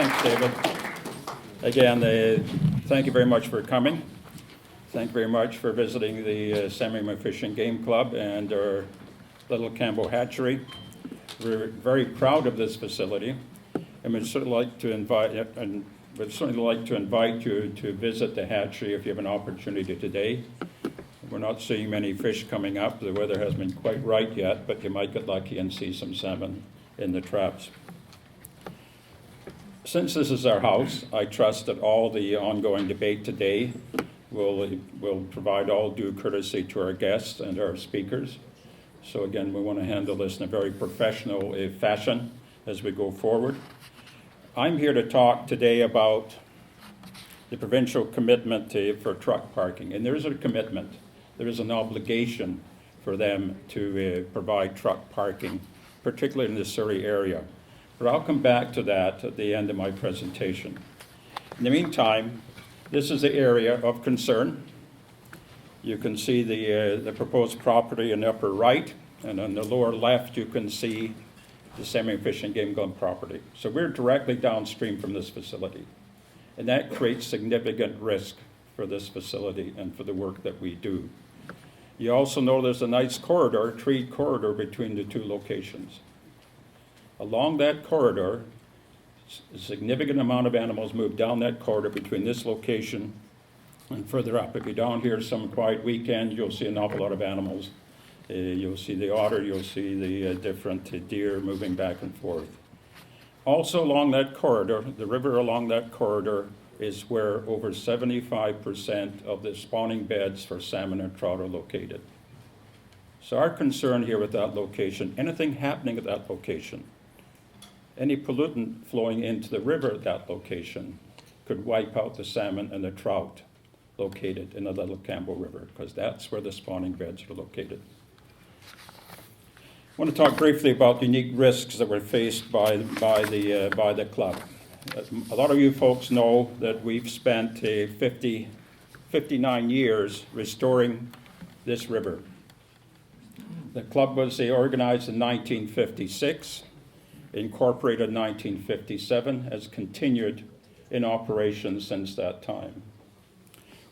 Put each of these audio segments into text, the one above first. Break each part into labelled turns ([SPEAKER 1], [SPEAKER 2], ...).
[SPEAKER 1] Thanks, David. Again, thank you very much for coming. Thank you very much for visiting the Salmon Fishing Game Club and our Little Campbell Hatchery. We're very proud of this facility, and we'd certainly like to invite you to visit the hatchery if you have an opportunity today. We're not seeing many fish coming up. The weather hasn't been quite right yet, but you might get lucky and see some salmon in the traps. Since this is our house, I trust that all the ongoing debate today will provide all due courtesy to our guests and our speakers. So again, we want to handle this in a very professional fashion as we go forward. I'm here to talk today about the provincial commitment for truck parking. And there is a commitment. There is an obligation for them to provide truck parking, particularly in the Surrey area. But I'll come back to that at the end of my presentation. In the meantime, this is the area of concern. You can see the proposed property in the upper right, and on the lower left you can see the Salmon Fishing Game Club property. So we're directly downstream from this facility, and that creates significant risk for this facility and for the work that we do. You also know there's a nice corridor, treed corridor between the two locations. Along that corridor, a significant amount of animals move down that corridor between this location and further up. If you're down here some quiet weekend, you'll see an awful lot of animals. You'll see the otter, you'll see the different deer moving back and forth. Also along that corridor, the river along that corridor is where over 75% of the spawning beds for salmon and trout are located. So our concern here with that location, anything happening at that location, any pollutant flowing into the river at that location could wipe out the salmon and the trout located in the Little Campbell River, because that's where the spawning beds are located. I want to talk briefly about the unique risks that were faced by the club. A lot of you folks know that we've spent 59 years restoring this river. The club was organized in 1956, incorporated in 1957, has continued in operation since that time.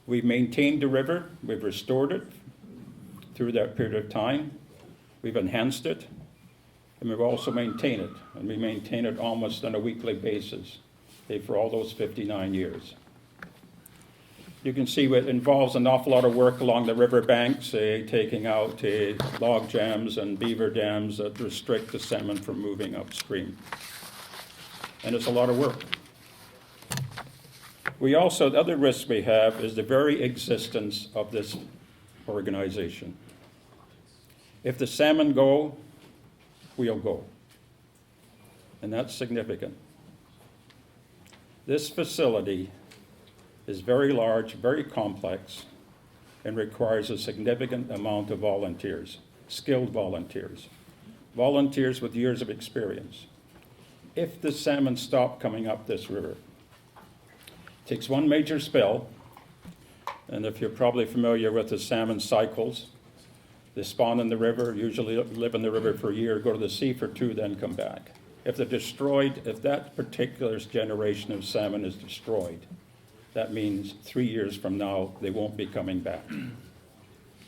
[SPEAKER 1] We've maintained the river, we've restored it through that period of time, we've enhanced it, and we've also maintained it, and we maintain it almost on a weekly basis for all those 59 years. You can see it involves an awful lot of work along the river banks, taking out log jams and beaver dams that restrict the salmon from moving upstream. And it's a lot of work. The other risk we have is the very existence of this organization. If the salmon go, we'll go. And that's significant. This facility is very large, very complex, and requires a significant amount of volunteers, skilled volunteers, volunteers with years of experience. If the salmon stop coming up this river, it takes one major spill, and if you're probably familiar with the salmon cycles, they spawn in the river, usually live in the river for a year, go to the sea for 2, then come back. If they're destroyed, if that particular generation of salmon is destroyed, that means 3 years from now, they won't be coming back.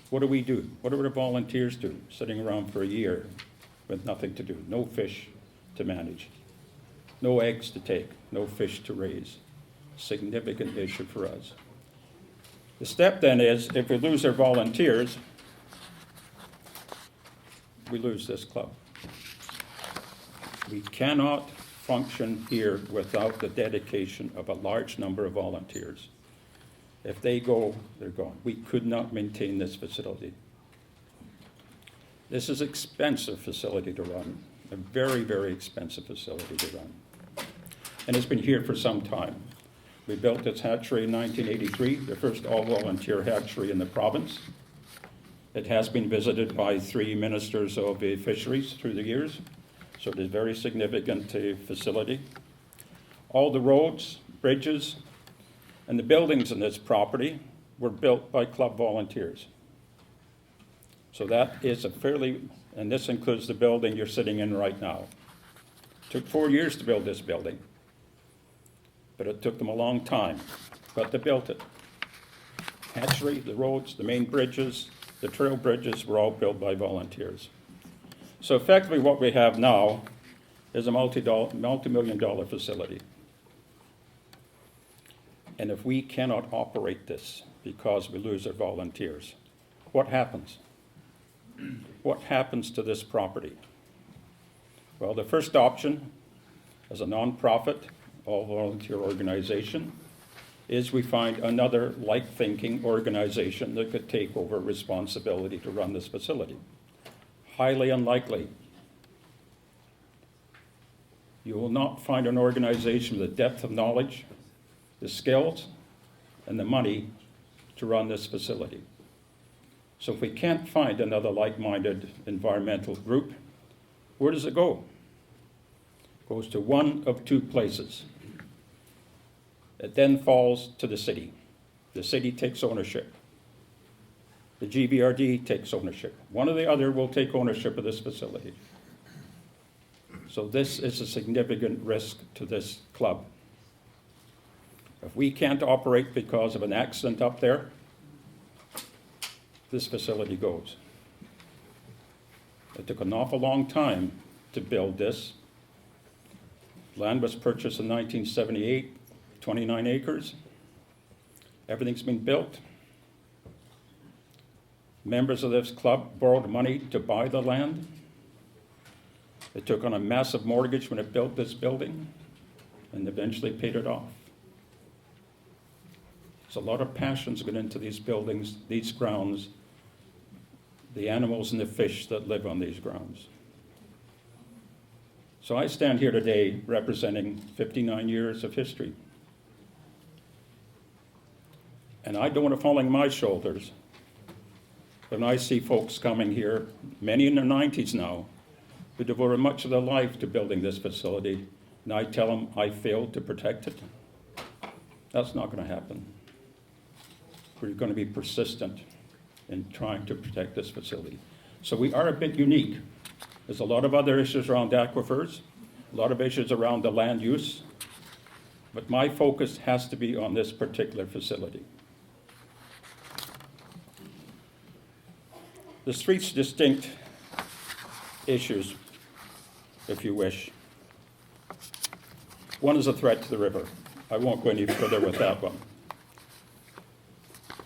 [SPEAKER 1] What do we do? What do the volunteers do, sitting around for a year with nothing to do? No fish to manage, no eggs to take, no fish to raise. Significant issue for us. The step then is, if we lose our volunteers, we lose this club. We cannot function here without the dedication of a large number of volunteers. If they go, they're gone. We could not maintain this facility. This is an expensive facility to run, a very, very expensive facility to run. And it's been here for some time. We built this hatchery in 1983, the first all-volunteer hatchery in the province. It has been visited by 3 ministers of fisheries through the years. So it is a very significant facility. All the roads, bridges, and the buildings in this property were built by club volunteers. So that is and this includes the building you're sitting in right now. It took 4 years to build this building. but it took them a long time, but they built it. Hatchery, the roads, the main bridges, the trail bridges were all built by volunteers. So effectively what we have now is a multi-million dollar facility. And if we cannot operate this because we lose our volunteers, what happens? What happens to this property? Well, the first option, as a nonprofit, all-volunteer organization, is we find another like-thinking organization that could take over responsibility to run this facility. Highly unlikely. You will not find an organization with the depth of knowledge, the skills, and the money to run this facility. So if we can't find another like-minded environmental group, where does it go? It goes to one of two places. It then falls to the city. The city takes ownership. The GBRD takes ownership. One or the other will take ownership of this facility. So this is a significant risk to this club. If we can't operate because of an accident up there, this facility goes. It took an awful long time to build this. Land was purchased in 1978, 29 acres. Everything's been built. Members of this club borrowed money to buy the land. It took on a massive mortgage when it built this building and eventually paid it off. There's a lot of passions going into these buildings, these grounds, the animals and the fish that live on these grounds. So I stand here today representing 59 years of history. And I don't want to fall on my shoulders when I see folks coming here, many in their 90s now, who devoted much of their life to building this facility, and I tell them I failed to protect it. That's not going to happen. We're going to be persistent in trying to protect this facility. So we are a bit unique. There's a lot of other issues around aquifers, a lot of issues around the land use, but my focus has to be on this particular facility. There's three distinct issues, if you wish. One is a threat to the river. I won't go any further with that one.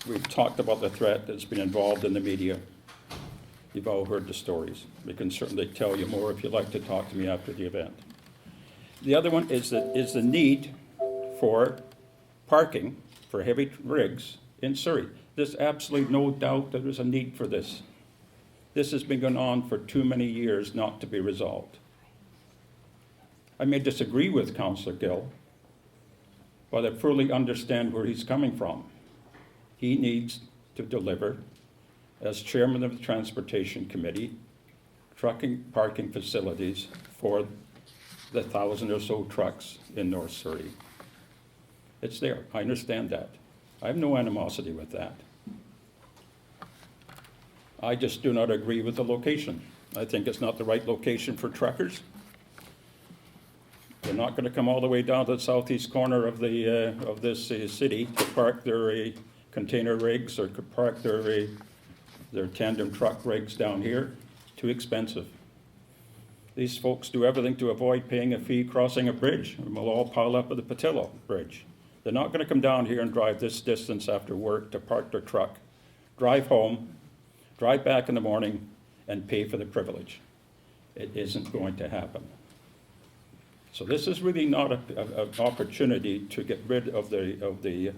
[SPEAKER 1] We've talked about the threat that's been involved in the media. You've all heard the stories. We can certainly tell you more if you'd like to talk to me after the event. The other one is the need for parking for heavy rigs in Surrey. There's absolutely no doubt that there's a need for this. This has been going on for too many years not to be resolved. I may disagree with Councillor Gill, but I fully understand where he's coming from. He needs to deliver, as chairman of the Transportation Committee, trucking parking facilities for the 1,000 or so trucks in North Surrey. It's there. I understand that. I have no animosity with that. I just do not agree with the location. I think it's not the right location for truckers. They're not going to come all the way down to the southeast corner of this city to park their container rigs or to park their tandem truck rigs down here. Too expensive. These folks do everything to avoid paying a fee crossing a bridge, and we'll all pile up at the Patillo Bridge. They're not going to come down here and drive this distance after work to park their truck, drive home, drive back in the morning, and pay for the privilege. It isn't going to happen. So this is really not an opportunity to get rid of the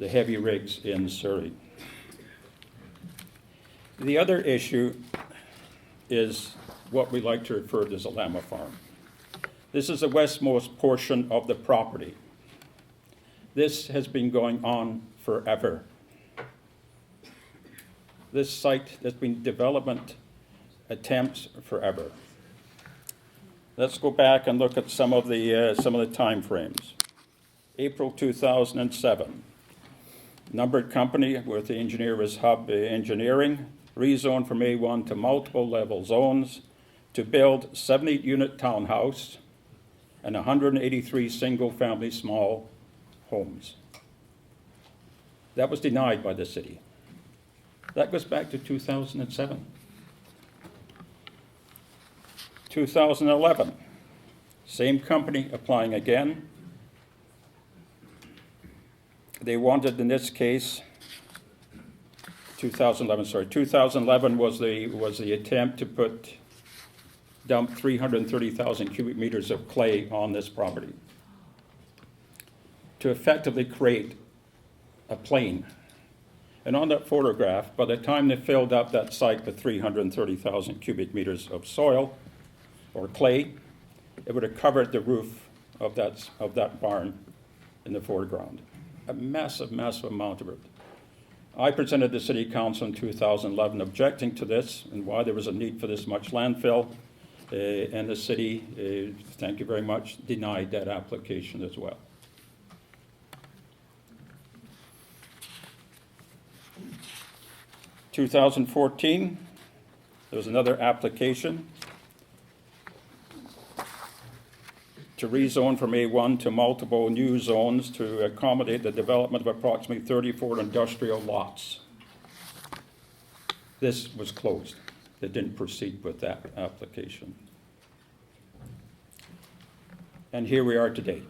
[SPEAKER 1] heavy rigs in Surrey. The other issue is what we like to refer to as a llama farm. This is the westmost portion of the property. This has been going on forever. This site has been development attempts forever. Let's go back and look at some of the time frames. April 2007. Numbered company with the engineer was Hub Engineering, rezoned from A1 to multiple level zones to build 70-unit townhouse and 183 single-family small homes. That was denied by the city. That goes back to 2007. 2011, same company applying again. They wanted, in this case, 2011 was the attempt to dump 330,000 cubic meters of clay on this property to effectively create a plain. And on that photograph, by the time they filled up that site with 330,000 cubic meters of soil or clay, it would have covered the roof of that barn in the foreground. A massive, massive amount of it. I presented to City Council in 2011 objecting to this and why there was a need for this much landfill, and the city, thank you very much, denied that application as well. In 2014, there was another application to rezone from A1 to multiple new zones to accommodate the development of approximately 34 industrial lots. This was closed. They didn't proceed with that application. And here we are today.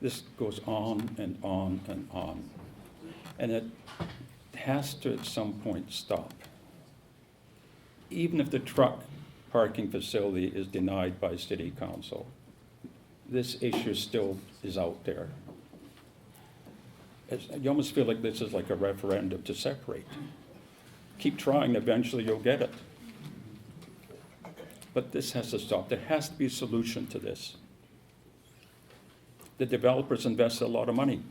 [SPEAKER 1] This goes on and on and on. And it has to at some point stop. Even if the truck parking facility is denied by City Council, this issue still is out there. You almost feel like this is like a referendum to separate. Keep trying, eventually you'll get it. But this has to stop. There has to be a solution to this. The developers invested a lot of money.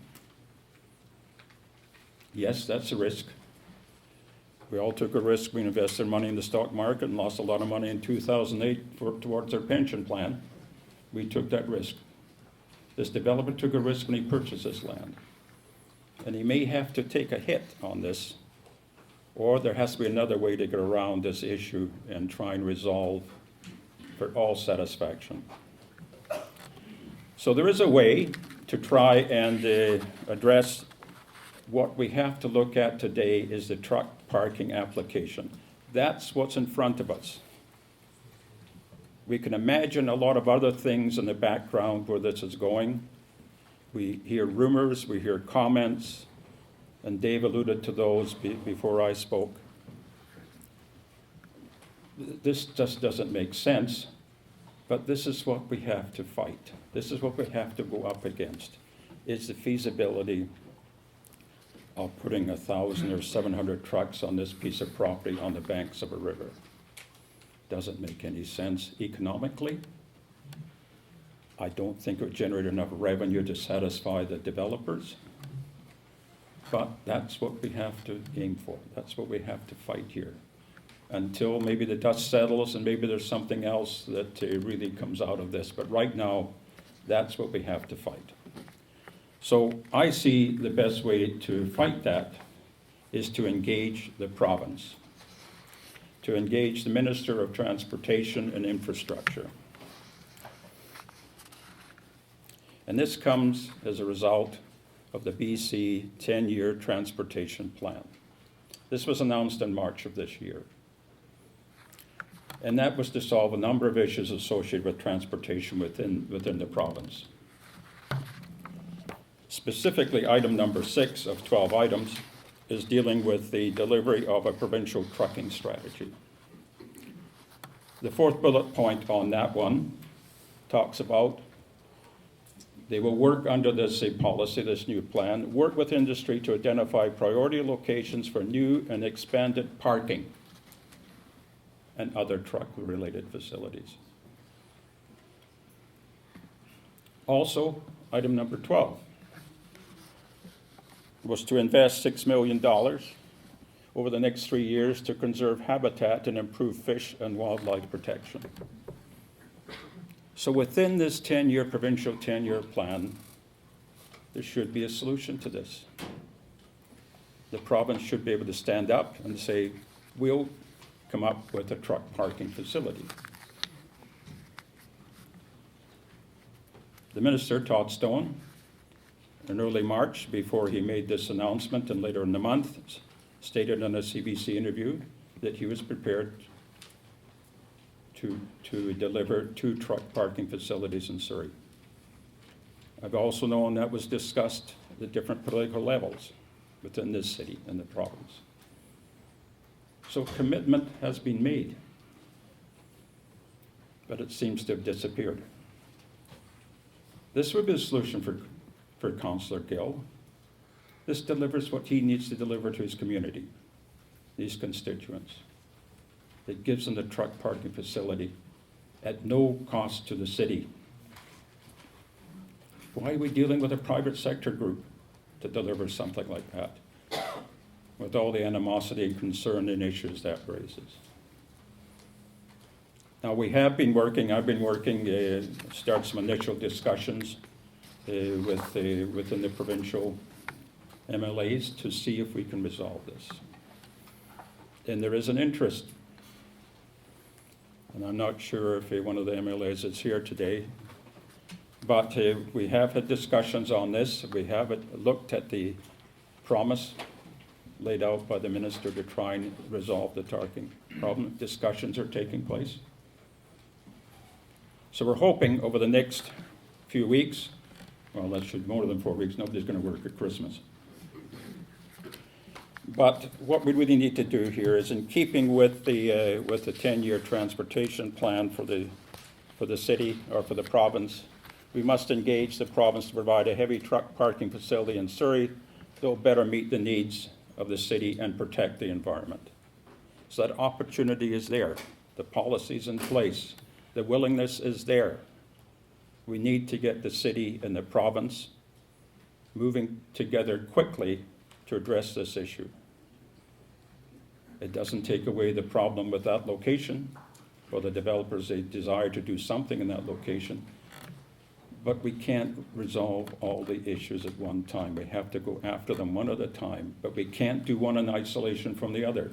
[SPEAKER 1] Yes, that's a risk. We all took a risk. We invested money in the stock market and lost a lot of money in 2008 towards our pension plan. We took that risk. This developer took a risk when he purchased this land. And he may have to take a hit on this, or there has to be another way to get around this issue and try and resolve for all satisfaction. So there is a way to try and address what we have to look at today is the truck parking application. That's what's in front of us. We can imagine a lot of other things in the background where this is going. We hear rumors, we hear comments, and Dave alluded to those before I spoke. This just doesn't make sense, but this is what we have to fight. This is what we have to go up against, is the feasibility of putting 1,000 or 700 trucks on this piece of property on the banks of a river. Doesn't make any sense economically. I don't think it would generate enough revenue to satisfy the developers. But that's what we have to aim for. That's what we have to fight here. Until maybe the dust settles and maybe there's something else that really comes out of this. But right now, that's what we have to fight. So I see the best way to fight that is to engage the province, to engage the Minister of Transportation and Infrastructure. And this comes as a result of the BC 10-year transportation plan. This was announced in March of this year. And that was to solve a number of issues associated with transportation within the province. Specifically, item number 6 of 12 items is dealing with the delivery of a provincial trucking strategy. The 4th bullet point on that one talks about they will work under this policy, this new plan, work with industry to identify priority locations for new and expanded parking and other truck-related facilities. Also, item number 12 was to invest $6 million over the next 3 years to conserve habitat and improve fish and wildlife protection. So within this 10-year provincial 10-year plan, there should be a solution to this. The province should be able to stand up and say, we'll come up with a truck parking facility. The minister, Todd Stone, in early March, before he made this announcement and later in the month, stated in a CBC interview that he was prepared to deliver 2 truck parking facilities in Surrey. I've also known that was discussed at different political levels within this city and the province. So commitment has been made, but it seems to have disappeared. This would be a solution for Councillor Gill. This delivers what he needs to deliver to his community, these constituents. It gives them the truck parking facility at no cost to the city. Why are we dealing with a private sector group to deliver something like that, with all the animosity and concern and issues that raises? Now, I've been working, start some initial discussions within the provincial MLAs to see if we can resolve this. And there is an interest. And I'm not sure if one of the MLAs is here today, but we have had discussions on this. We have looked at the promise laid out by the minister to try and resolve the parking problem. Discussions are taking place. So we're hoping over the next few weeks, well, that should be more than 4 weeks. Nobody's going to work at Christmas. But what we really need to do here is, in keeping with the 10-year transportation plan for the city or for the province, we must engage the province to provide a heavy truck parking facility in Surrey that will better meet the needs of the city and protect the environment. So that opportunity is there. The policy's in place. The willingness is there. We need to get the city and the province moving together quickly to address this issue. It doesn't take away the problem with that location, for the developers, they desire to do something in that location, but we can't resolve all the issues at one time. We have to go after them one at a time, but we can't do one in isolation from the other.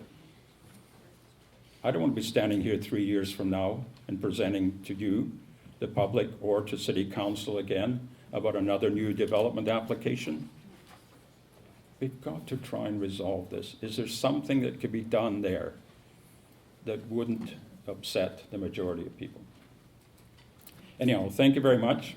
[SPEAKER 1] I don't want to be standing here 3 years from now and presenting to you, the public, or to City Council again about another new development application. We've got to try and resolve this. Is there something that could be done there that wouldn't upset the majority of people? Anyhow, thank you very much.